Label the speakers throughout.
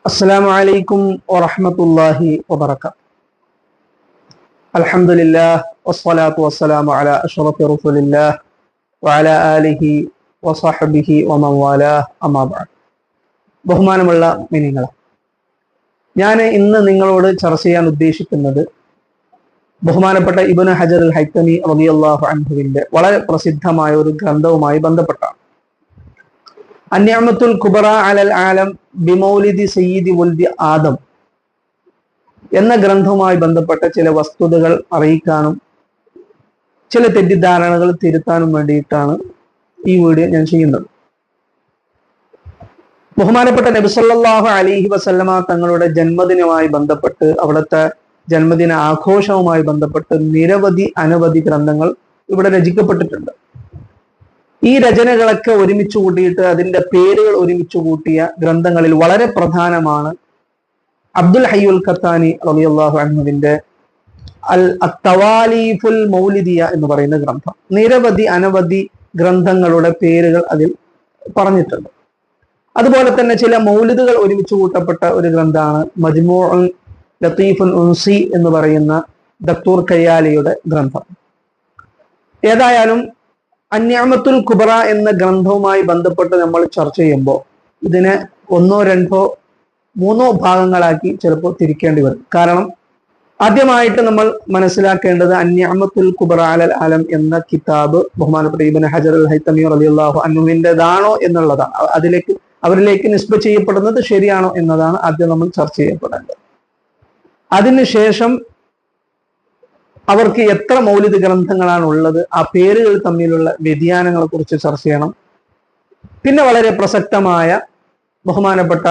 Speaker 1: അസ്സലാമു അലൈക്കും വറഹ്മത്തുള്ളാഹി വബറകാതുഹു. അൽഹംദുലില്ലാഹ് വസ്സലാത്തു വസ്സലാമു അലാ അഷ്റഫി റസൂലില്ലാഹ് വഅലാ ആലിഹി വസഹ്ബിഹി വമൻ വാലാഹ് അമ്മാ ബഅദ്. ബഹുമാനമുള്ള മുഅ്മിനീങ്ങളെ, ഞാൻ ഇന്ന് നിങ്ങളോട് ചർച്ച ചെയ്യാൻ ഉദ്ദേശിക്കുന്നത് ബഹുമാനപ്പെട്ട ഇബ്നു ഹജർ അൽ ഹൈതമി റളിയല്ലാഹു അൻഹുവിന്റെ വളരെ പ്രസിദ്ധമായ ഒരു ഗ്രന്ഥവുമായി ബന്ധപ്പെട്ടാണ്. അന്നിഅമത്തുൽ കുബ്ര അലൽ ആലം ബിമൗലിദി സയ്യിദി വൽദി ആദം എന്ന ഗ്രന്ഥവുമായി ബന്ധപ്പെട്ട ചില വസ്തുതകൾ അറിയിക്കാനും ചില തെറ്റിദ്ധാരണകൾ തിരുത്താനും വേണ്ടിയിട്ടാണ് ഈ വീഡിയോ ഞാൻ ചെയ്യുന്നത്. ബഹുമാനപ്പെട്ട നബി സല്ലല്ലാഹു അലൈഹി വസല്ലമ തങ്ങളുടെ ജന്മദിനവുമായി ബന്ധപ്പെട്ട്, അവിടുത്തെ ജന്മദിന ആഘോഷവുമായി ബന്ധപ്പെട്ട് അനവധി ഗ്രന്ഥങ്ങൾ ഇവിടെ രചിക്കപ്പെട്ടിട്ടുണ്ട്. ഈ രചനകളൊക്കെ ഒരുമിച്ച് കൂട്ടിയിട്ട് അതിന്റെ പേരുകൾ ഒരുമിച്ച് കൂട്ടിയ ഗ്രന്ഥങ്ങളിൽ വളരെ പ്രധാനമാണ് അബ്ദുൽ ഹയ്യുൽ ഖത്താനി റളിയല്ലാഹു അൻഹുവിന്റെ അൽ തവാലീഫുൽ മൗലിദിയ എന്ന് പറയുന്ന ഗ്രന്ഥം. അനവധി ഗ്രന്ഥങ്ങളുടെ പേരുകൾ അതിൽ പറഞ്ഞിട്ടുണ്ട്. അതുപോലെ തന്നെ ചില മൗലിദുകൾ ഒരുമിച്ച് കൂട്ടപ്പെട്ട ഒരു ഗ്രന്ഥമാണ് മജ്മൂഉൻ ലത്തീഫുൻ ഉൻസി എന്ന് പറയുന്ന ദക്തൂർ ഖയ്യാലിയുടെ ഗ്രന്ഥം. ഏതായാലും അന്നിഅമത്തുൽ കുബ്ര എന്ന ഗ്രന്ഥവുമായി ബന്ധപ്പെട്ട് നമ്മൾ ചർച്ച ചെയ്യുമ്പോൾ ഇതിനെ 1, 2, 3 ഭാഗങ്ങളാക്കി ചിലപ്പോൾ തിരിക്കേണ്ടി വരും. കാരണം ആദ്യമായിട്ട് നമ്മൾ മനസ്സിലാക്കേണ്ടത് അന്നിഅമത്തുൽ കുബ്ര അലൽ ആലം എന്ന കിതാബ് ബഹുമാനപ്പെട്ട ഇബ്നു ഹജർ അൽ ഹൈതമി റളിയല്ലാഹു അൻഹുവിൻ്റെതാണോ എന്നുള്ളതാണ്. അവരിലേക്ക് നിസ്ബ ചെയ്യപ്പെടുന്നത് ശരിയാണോ എന്നതാണ് ആദ്യം നമ്മൾ ചർച്ച ചെയ്യപ്പെടേണ്ടത്. അതിനുശേഷം അവർക്ക് എത്ര മൗലിദ് ഗ്രന്ഥങ്ങളാണ് ഉള്ളത്, ആ പേരുകൾ തമ്മിലുള്ള വ്യതിയാനങ്ങളെ കുറിച്ച് ചർച്ച ചെയ്യണം. പിന്നെ വളരെ പ്രസക്തമായ ബഹുമാനപ്പെട്ട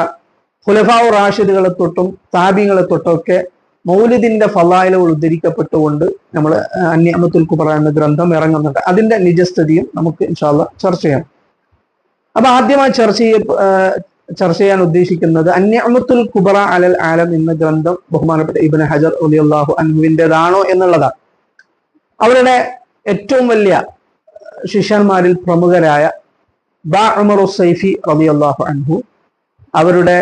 Speaker 1: ഖുലഫാഉ റാഷിദുകളെ തൊട്ടും താബികളെ തൊട്ടൊക്കെ മൗലിദിന്റെ ഫളായിലുകൾ ഉദ്ധരിക്കപ്പെട്ടുകൊണ്ട് നമ്മൾ അന്നിഅമത്തുൽ കുബ്ര എന്ന ഗ്രന്ഥം ഇറങ്ങുന്നുണ്ട്. അതിന്റെ നിജസ്ഥിതിയും നമുക്ക് ഇൻഷാ അല്ലാഹ് ചർച്ച ചെയ്യാം. അപ്പൊ ആദ്യമായി ചർച്ച ചെയ്യാൻ ഉദ്ദേശിക്കുന്നത് അന്നിഅമത്തുൽ കുബ്ര അലൽ ആലം എന്ന ഗ്രന്ഥം ബഹുമാനപ്പെട്ട ഇബ്നു ഹജർ റളിയല്ലാഹു അൻഹുവിൻ്റെതാണോ എന്നുള്ളതാണ്. അവരുടെ ഏറ്റവും വലിയ ശിഷ്യന്മാരിൽ പ്രമുഖരായ ഉമർ സൈഫി റളിയല്ലാഹു അൻഹു അവരുടെ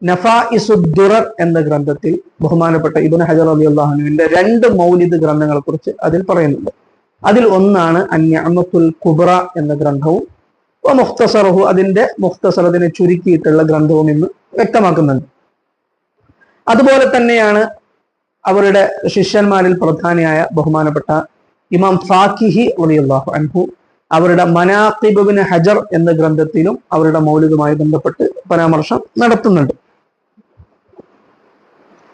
Speaker 1: നഫായിസുദ് ദുറർ എന്ന ഗ്രന്ഥത്തിൽ ബഹുമാനപ്പെട്ട ഇബ്നു ഹജർ റളിയല്ലാഹു അൻഹുവിന്റെ 2 മൗലിദ് ഗ്രന്ഥങ്ങളെ കുറിച്ച് അതിൽ പറയുന്നുണ്ട്. അതിൽ ഒന്നാണ് അന്നിഅമത്തുൽ കുബ്ര എന്ന ഗ്രന്ഥവും മുഖ്തസറഹു, അതിന്റെ മുഖ്തസറതിനെ ചുരുക്കിയിട്ടുള്ള ഗ്രന്ഥവും എന്ന് വ്യക്തമാക്കുന്നുണ്ട്. അതുപോലെ തന്നെയാണ് അവരുടെ ശിഷ്യന്മാരിൽ പ്രധാനിയായ ബഹുമാനപ്പെട്ട ഇമാം ഫാക്കിഹി റളിയല്ലാഹു അൻഹു അവരുടെ മനാഖിബ് ഇബ്നു ഹജർ എന്ന ഗ്രന്ഥത്തിലും അവരുടെ മൗലിദുമായി ബന്ധപ്പെട്ട് പരാമർശം നടത്തുന്നുണ്ട്.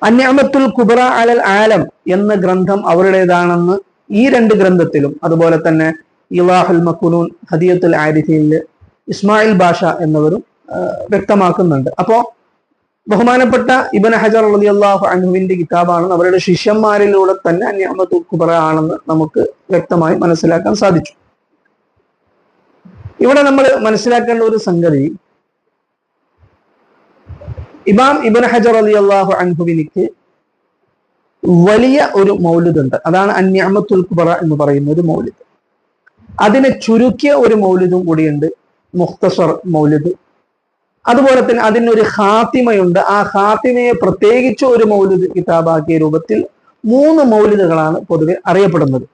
Speaker 1: അന്നിഅമത്തുൽ കുബ്ര അലൽ ആലം എന്ന ഗ്രന്ഥം അവരുടേതാണെന്ന് ഈ 2 ഗ്രന്ഥത്തിലും, അതുപോലെ തന്നെ ഇളാഹുൽ മക്നൂൻ ഹദിയത്തുൽ ആരിഫീനിൽ ഇസ്മായിൽ ബാഷ എന്നിവരും വ്യക്തമാക്കുന്നുണ്ട്. അപ്പോ ബഹുമാനപ്പെട്ട ഇബ്നു ഹജർ റളിയല്ലാഹു അൻഹുവിന്റെ കിതാബാണ്, അവരുടെ ശിഷ്യന്മാരിലൂടെ തന്നെ അന്നിഅമത്തുൽ കുബ്ര ആണെന്ന് നമുക്ക് വ്യക്തമായി മനസ്സിലാക്കാൻ സാധിച്ചു. ഇവിടെ നമ്മൾ മനസ്സിലാക്കേണ്ട ഒരു സംഗതി, ഇമാം ഇബ്നു ഹജർ റളിയല്ലാഹു അൻഹുവിനിക്ക് വലിയ ഒരു മൗലിദ് ഉണ്ട്. അതാണ് അന്നിഅമത്തുൽ കുബ്ര എന്ന് പറയുന്ന ഒരു മൗലിദ്. അതിനെ ചുരുക്കിയ ഒരു മൗലിദും കൂടിയുണ്ട്, മുഖ്തസർ മൗലിദ്. അതുപോലെ തന്നെ അതിനൊരു ഖാത്തിമയുണ്ട്. ആ ഖാത്തിമയെ പ്രത്യേകിച്ച് ഒരു മൗലിദ് കിതാബാക്കിയ രൂപത്തിൽ 3 മൗലിദുകളാണ് പൊതുവെ അറിയപ്പെടുന്നത്.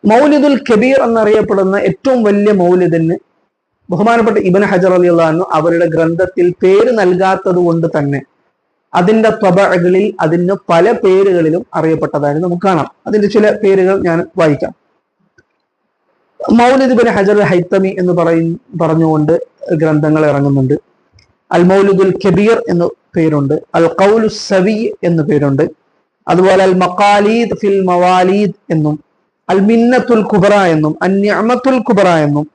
Speaker 1: മൗലിദുൽ കബീർ എന്നറിയപ്പെടുന്ന ഏറ്റവും വലിയ മൗലിദിന് ബഹുമാനപ്പെട്ട ഇബ്നു ഹജർ റളിയല്ലാഹു അൻഹു അവരുടെ ഗ്രന്ഥത്തിൽ പേര് നൽകാത്തത് കൊണ്ട് തന്നെ അതിന്റെ ത്വബഅകളിൽ അതിന് പല പേരുകളിലും അറിയപ്പെട്ടതായിട്ട് നമുക്ക് കാണാം. അതിന്റെ ചില പേരുകൾ ഞാൻ വായിക്കാം. മൗലിദ് ഇബ്നു ഹജർ ഹൈതമി എന്ന് പറഞ്ഞുകൊണ്ട് ഗ്രന്ഥങ്ങൾ ഇറങ്ങുന്നുണ്ട്. അൽ മൗലിദുൽ കബീർ എന്ന് പേരുണ്ട്, അൽ ഖൗലുസ് സവി എന്ന് പേരുണ്ട്, അതുപോലെ അൽ മഖാലീദ് ഫിൽ മവാലീദ് എന്നും, അൽ മിന്നത്തുൽ കുബ്ര എന്നും, അന്നിഅമത്തുൽ കുബ്ര എന്നും,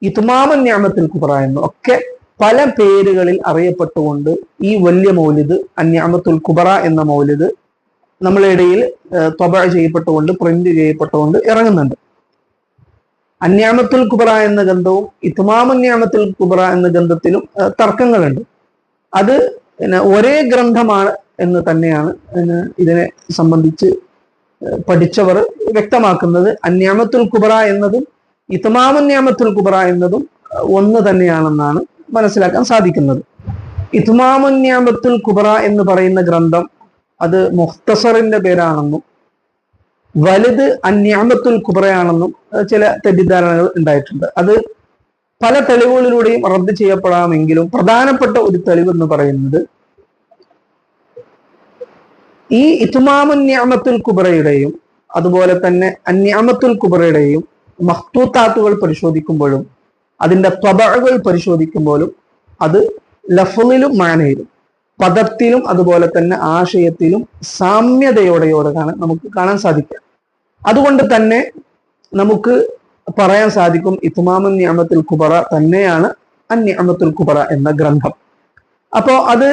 Speaker 1: ഇത്മാമുൻ നിഅമത്തുൽ കുബ്ര എന്നും ഒക്കെ പല പേരുകളിൽ അറിയപ്പെട്ടുകൊണ്ട് ഈ വലിയ മൗലിദ് അന്നിഅമത്തുൽ കുബ്ര എന്ന മൗലിദ് നമ്മുടെ ഇടയിൽ ത്വബഅ ചെയ്യപ്പെട്ടുകൊണ്ട്, പ്രിന്റ് ചെയ്യപ്പെട്ടുകൊണ്ട് ഇറങ്ങുന്നുണ്ട്. അന്നിഅമത്തുൽ കുബ്ര എന്ന ഗ്രന്ഥവും ഇത്മാമുൻ നിഅമത്തുൽ കുബ്ര എന്ന ഗ്രന്ഥത്തിലും തർക്കങ്ങളുണ്ട്. അത് ഒരേ ഗ്രന്ഥമാണ് എന്ന് തന്നെയാണ് ഇതിനെ സംബന്ധിച്ച് പഠിച്ചവർ വ്യക്തമാക്കുന്നത്. അന്നിഅമത്തുൽ കുബ്ര എന്നതും ഇത്മാമുൻ നിഅമത്തുൽ കുബ്ര എന്നതും ഒന്ന് തന്നെയാണെന്നാണ് മനസ്സിലാക്കാൻ സാധിക്കുന്നത്. ഇത്മാമുൻ നിഅമത്തുൽ കുബ്ര എന്ന് പറയുന്ന ഗ്രന്ഥം അത് മുഖ്തസറിന്റെ പേരാണെന്നും വലുത് അന്യാമത്തുൽ കുബ്രയാണെന്നും ചില തെറ്റിദ്ധാരണകൾ ഉണ്ടായിട്ടുണ്ട്. അത് പല തെളിവുകളിലൂടെയും റദ്ദ് ചെയ്യപ്പെടാമെങ്കിലും പ്രധാനപ്പെട്ട ഒരു തെളിവ് എന്ന് പറയുന്നത് ഈ ഇത്മാമുൻ നിഅമത്തുൽ കുബ്രയുടെയും അതുപോലെ തന്നെ അന്യാമത്തുൽ കുബ്രയുടെയും മഖ്തൂത്താത്തുകൾ പരിശോധിക്കുമ്പോഴും അതിന്റെ ത്വബഅകൾ പരിശോധിക്കുമ്പോഴും അത് ലഫ്ളിലും മാനയിലും പദത്തിലും അതുപോലെ തന്നെ ആശയത്തിലും സാമ്യതയോടെയോടെയാണ് നമുക്ക് കാണാൻ സാധിക്കുക. അതുകൊണ്ട് തന്നെ നമുക്ക് പറയാൻ സാധിക്കും ഇത്മാമുൻ നിഅമത്തുൽ കുബ്ര തന്നെയാണ് അൻ-നിഅമത്തുൽ കുബ്ര എന്ന ഗ്രന്ഥം. അപ്പോ അത്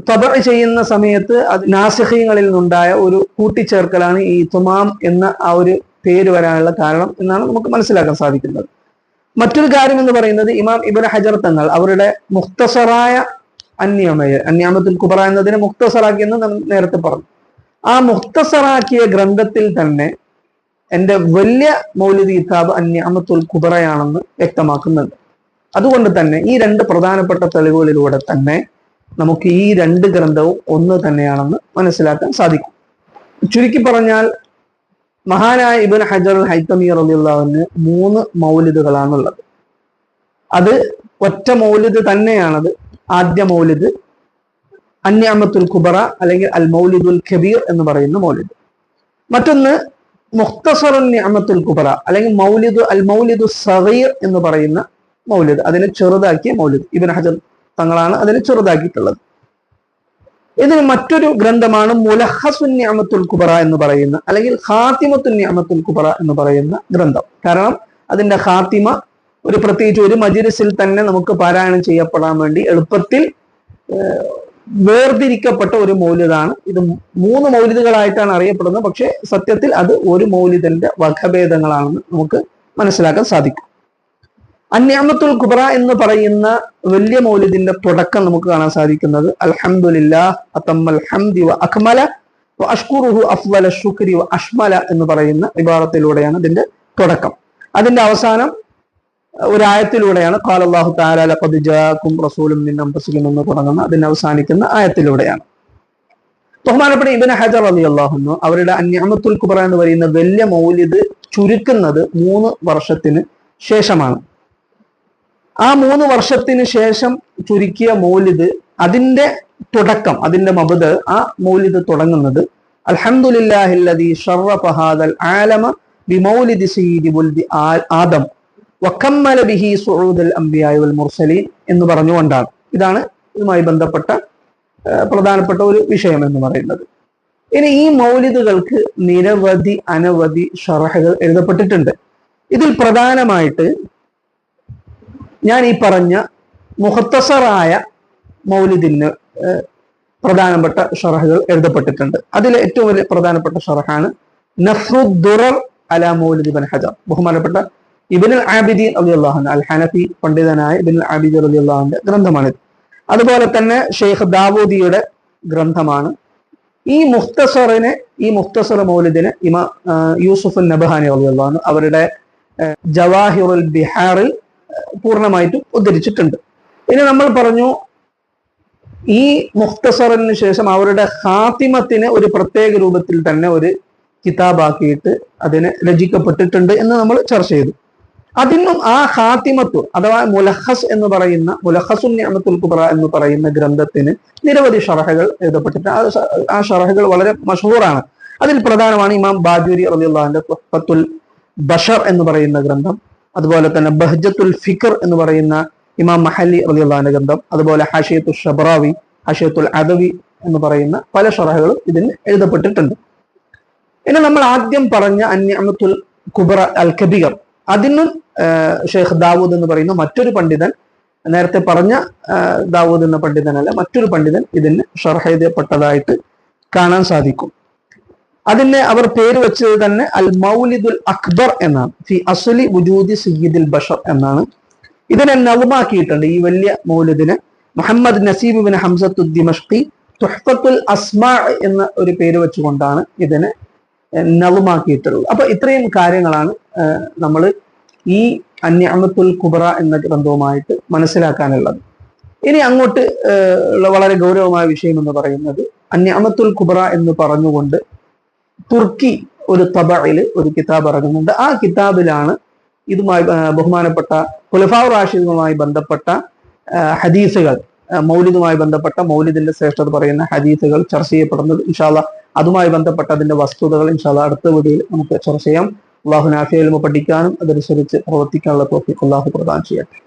Speaker 1: തബഅ ചെയ്യുന്ന സമയത്ത് അത് നാസിഖീങ്ങളിൽ നിന്നുണ്ടായ ഒരു കൂട്ടിച്ചേർക്കലാണ് ഈ ഇത്മാം എന്ന ആ ഒരു പേര് വരാനുള്ള കാരണം എന്നാണ് നമുക്ക് മനസ്സിലാക്കാൻ സാധിക്കുന്നത്. മറ്റൊരു കാര്യം എന്ന് പറയുന്നത് ഇമാം ഇബ്നു ഹജർ തങ്ങൾ അവരുടെ മുഖ്തസറായ അന്യാമത്തുൽ കുബ്ര എന്നതിനെ മുഖ്തസറാക്കിയെന്ന് നേരത്തെ പറഞ്ഞു. ആ മുഖ്തസറാക്കിയ ഗ്രന്ഥത്തിൽ തന്നെ എൻ്റെ വലിയ മൗലിദ് കിതാബ് അന്യാമത്തുൽ കുബ്രയാണെന്ന് വ്യക്തമാക്കുന്നുണ്ട്. അതുകൊണ്ട് തന്നെ ഈ രണ്ട് പ്രധാനപ്പെട്ട തെളിവുകളിലൂടെ തന്നെ നമുക്ക് ഈ രണ്ട് ഗ്രന്ഥവും ഒന്ന് തന്നെയാണെന്ന് മനസ്സിലാക്കാൻ സാധിക്കും. ചുരുക്കി പറഞ്ഞാൽ മഹാനായ ഇബ്നു ഹജർ അൽ ഹൈതമി റളിയല്ലാഹു അൻഹു 3 മൗലിദുകളാണുള്ളത്. അത് ഒറ്റ മൗലിദ് തന്നെയാണത്. ആദ്യ മൗലിദ് അന്യാമത്തുൽ കുബ്ര അല്ലെങ്കിൽ അൽ മൗലിദുൽ കബീർ എന്ന് പറയുന്ന മൗലിദ്. മറ്റൊന്ന് മുഖ്തസറുൻ നിഅമത്തുൽ കുബ്ര അല്ലെങ്കിൽ അൽ മൗലിദു സഗീർ എന്ന് പറയുന്ന മൗലിദ്, അതിനെ ചെറുതാക്കിയ മൗലിദ്. ഇബ്നു ഹജർ തങ്ങളാണ് അതിനെ ചെറുതാക്കിയിട്ടുള്ളത്. ഇതിന് മറ്റൊരു ഗ്രന്ഥമാണ് മുലഖസുൻ നിഅമത്തുൽ കുബ്ര എന്ന് പറയുന്ന അല്ലെങ്കിൽ ഖാത്തിമത്തുൻ നിഅമത്തുൽ കുബ്ര എന്ന് പറയുന്ന ഗ്രന്ഥം. കാരണം അതിന്റെ ഖാത്തിമ പ്രത്യേകിച്ച് ഒരു മജ്‌ലിസിൽ തന്നെ നമുക്ക് പാരായണം ചെയ്യപ്പെടാൻ വേണ്ടി എളുപ്പത്തിൽ വേർതിരിക്കപ്പെട്ട ഒരു മൗലിദാണ്. ഇത് 3 മൗലിദുകളായിട്ടാണ് അറിയപ്പെടുന്നത്. പക്ഷെ സത്യത്തിൽ അത് ഒരു മൗലിദിന്റെ വകഭേദങ്ങളാണെന്ന് നമുക്ക് മനസ്സിലാക്കാൻ സാധിക്കും. അന്യാമത്തുൽ കുബ്ര എന്ന് പറയുന്ന വലിയ മൗലിദിന്റെ തുടക്കം നമുക്ക് കാണാൻ സാധിക്കുന്നത് അൽഹംദുലില്ലാഹ് അതമ്മൽ ഹംദി വ അക്മല വ അഷ്കുറുഹു അഫ്ളല ശുക്രി വ അഷ്മല എന്ന് പറയുന്ന ഇബാറത്തിലൂടെയാണ് ഇതിന്റെ തുടക്കം. അതിന്റെ അവസാനം ഒരായത്തിലൂടെയാണ് ഖാല അല്ലാഹു തആല ലഖദ് ജാഅകും റസൂലും മിൻ അൻഫുസികും എന്ന് തുടങ്ങുന്ന അതിന് അവസാനിക്കുന്ന ആയത്തിലൂടെയാണ്. ബഹുമാനപ്പെട്ട ഇബ്നു ഹജർ റളിയല്ലാഹു അൻഹു അവരുടെ അന്യാമത്തുൽ കുബ്ര എന്ന് പറയുന്ന വലിയ മൗലിദ് ചുരുക്കുന്നത് 3 വർഷത്തിന് ശേഷമാണ്. ആ 3 വർഷത്തിന് ശേഷം ചുരുക്കിയ മൗലിദ് അതിന്റെ തുടക്കം, അതിന്റെ മബ്ദഅ, ആ മൗലിദ് തുടങ്ങുന്നത് അൽഹംദുലില്ലാഹില്ലദീ ശറഫ ഹാദൽ ആലമ ബിമൗലിദി സയ്യിദി വൽദി ആദം വകമ്മല ബിഹി സുഊദൽ അംബിയാഇ വൽ മുർസലീൻ എന്ന് പറഞ്ഞുകൊണ്ടാണ്. ഇതാണ് ഇതുമായി ബന്ധപ്പെട്ട പ്രധാനപ്പെട്ട ഒരു വിഷയം എന്ന് പറയുന്നത്. ഇനി ഈ മൗലിദുകൾക്ക് നിരവധി അനവധി ഷറഹുകൾ എഴുതപ്പെട്ടിട്ടുണ്ട്. ഇതിൽ പ്രധാനമായിട്ട് ഞാൻ ഈ പറഞ്ഞ മുഖ്തസറായ മൗലിദിന് പ്രധാനപ്പെട്ട ഷറഹുകൾ എഴുതപ്പെട്ടിട്ടുണ്ട്. അതിൽ ഏറ്റവും വലിയ പ്രധാനപ്പെട്ട ഷറഹാണ് നഫ്റുദ് ദുറർ അലാ മൗലിദ് ഇബ്നു ഹജർ. ബഹുമാനപ്പെട്ട ഇബ്നുൽ ആബിദീൻ റളിയല്ലാഹു അൻഹു അൽ ഹനഫി പണ്ഡിതനായ ഇബ്നുൽ ആബിദീൻ റളിയല്ലാഹു അൻഹുവിന്റെ ഗ്രന്ഥമാണിത്. അതുപോലെ തന്നെ ഷെയ്ഖ് ദാവൂദിയുടെ ഗ്രന്ഥമാണ്. ഈ മുഖ്തസർ മൗലിദിനെ ഇമാം യൂസുഫ് നബഹാനി റളിയല്ലാഹു അൻഹു അവരുടെ ജവാഹിറുൽ ബിഹാറിൽ പൂർണ്ണമായിട്ടും ഉദ്ധരിച്ചിട്ടുണ്ട്. ഇനി നമ്മൾ പറഞ്ഞു ഈ മുഖ്തസറിന് ശേഷം അവരുടെ ഖാത്തിമത്തിന് ഒരു പ്രത്യേക രൂപത്തിൽ തന്നെ ഒരു കിതാബാക്കിയിട്ട് അതിനെ രചിക്കപ്പെട്ടിട്ടുണ്ട് എന്ന് നമ്മൾ ചർച്ച ചെയ്തു. അതിനും ആ ഖാത്തിമത്തു അഥവാ മുലഖസ് എന്ന് പറയുന്ന മുലഖസുൻ നിഅമത്തുൽ കുബ്ര എന്ന് പറയുന്ന ഗ്രന്ഥത്തിന് നിരവധി ഷറഹുകൾ എഴുതപ്പെട്ടിട്ടുണ്ട്. ആ ഷറഹുകൾ വളരെ മഷ്ഹൂറാണ്. അതിൽ പ്രധാനമാണ് ഇമാം ബാജൂരി റളിയല്ലാഹു അൻഹു തുഹ്ഫത്തുൽ ബശർ എന്ന് പറയുന്ന ഗ്രന്ഥം, അതുപോലെ തന്നെ ബഹ്ജത്തുൽ ഫിക്ർ എന്ന് പറയുന്ന ഇമാം മഹല്ലി റളിയല്ലാഹു അൻഹു ഗ്രന്ഥം, അതുപോലെ ഹാഷിയത്തുൽ ഷബ്റാവി, ഹാഷിയത്തുൽ അദവി എന്ന് പറയുന്ന പല ഷറഹുകളും ഇതിന് എഴുതപ്പെട്ടിട്ടുണ്ട്. ഇനി നമ്മൾ ആദ്യം പറഞ്ഞ അന്യാമത്തുൽ കുബ്ര അൽ കബീർ, അതിനും ഷെയ്ഖ് ദാവൂദ് എന്ന് പറയുന്ന മറ്റൊരു പണ്ഡിതൻ, നേരത്തെ പറഞ്ഞ ദാവൂദ് എന്ന പണ്ഡിതനല്ല, മറ്റൊരു പണ്ഡിതൻ ഇതിന് ഷർഹ് ചെയ്യപ്പെട്ടതായിട്ട് കാണാൻ സാധിക്കും. അതിനെ അവർ പേര് വെച്ചത് തന്നെ അൽ മൗലിദുൽ അക്ബർ എന്നാണ്. ഫി അസ്ലി വുജൂദി സയ്യിദുൽ ബഷർ എന്നാണ്. ഇതിനെ നവമാക്കിയിട്ടുണ്ട്. ഈ വലിയ മൗലിദിനെ മുഹമ്മദ് നസീബ് ബിൻ ഹംസത്തു ദിമഷ്ഖി തുഹ്ഫത്തുൽ അസ്മാ എന്ന ഒരു പേര് വെച്ചുകൊണ്ടാണ് ഇതിനെ നവമാക്കിയിട്ടുള്ളത്. അപ്പൊ ഇത്രയും കാര്യങ്ങളാണ് നമ്മൾ ഈ അന്യാമത്തുൽ കുബ്ര എന്ന ഗ്രന്ഥവുമായിട്ട് മനസ്സിലാക്കാനുള്ളത്. ഇനി അങ്ങോട്ട് ഉള്ള വളരെ ഗൗരവമായ വിഷയം എന്ന് പറയുന്നത് അന്യാമത്തുൽ കുബ്ര എന്ന് പറഞ്ഞുകൊണ്ട് തുർക്കി ഒരു തബഇൽ ഒരു കിതാബ് ഇറങ്ങുന്നുണ്ട്. ആ കിതാബിലാണ് ഇതുമായി ബഹുമാനപ്പെട്ട ഖുലഫാഉർ റാഷിദുമായി ബന്ധപ്പെട്ട ഹദീസുകൾ, മൗലിദുമായി ബന്ധപ്പെട്ട മൗലിദിന്റെ ശ്രേഷ്ഠത പറയുന്ന ഹദീസുകൾ ചർച്ച ചെയ്യപ്പെടുന്നത്. ഇൻഷാ അല്ലാഹ് അതുമായി ബന്ധപ്പെട്ട അതിന്റെ വസ്തുതകൾ ഇൻഷാ അല്ലാഹ് അടുത്ത വീഡിയോയിൽ നമുക്ക് ചർച്ച ചെയ്യാം. അള്ളാഹു നാഫിയ ഇൽമ പഠിക്കാനും അതനുസരിച്ച് പ്രവർത്തിക്കാനുള്ള തൗഫീഖ് അള്ളാഹു പ്രദാനം ചെയ്യട്ടെ.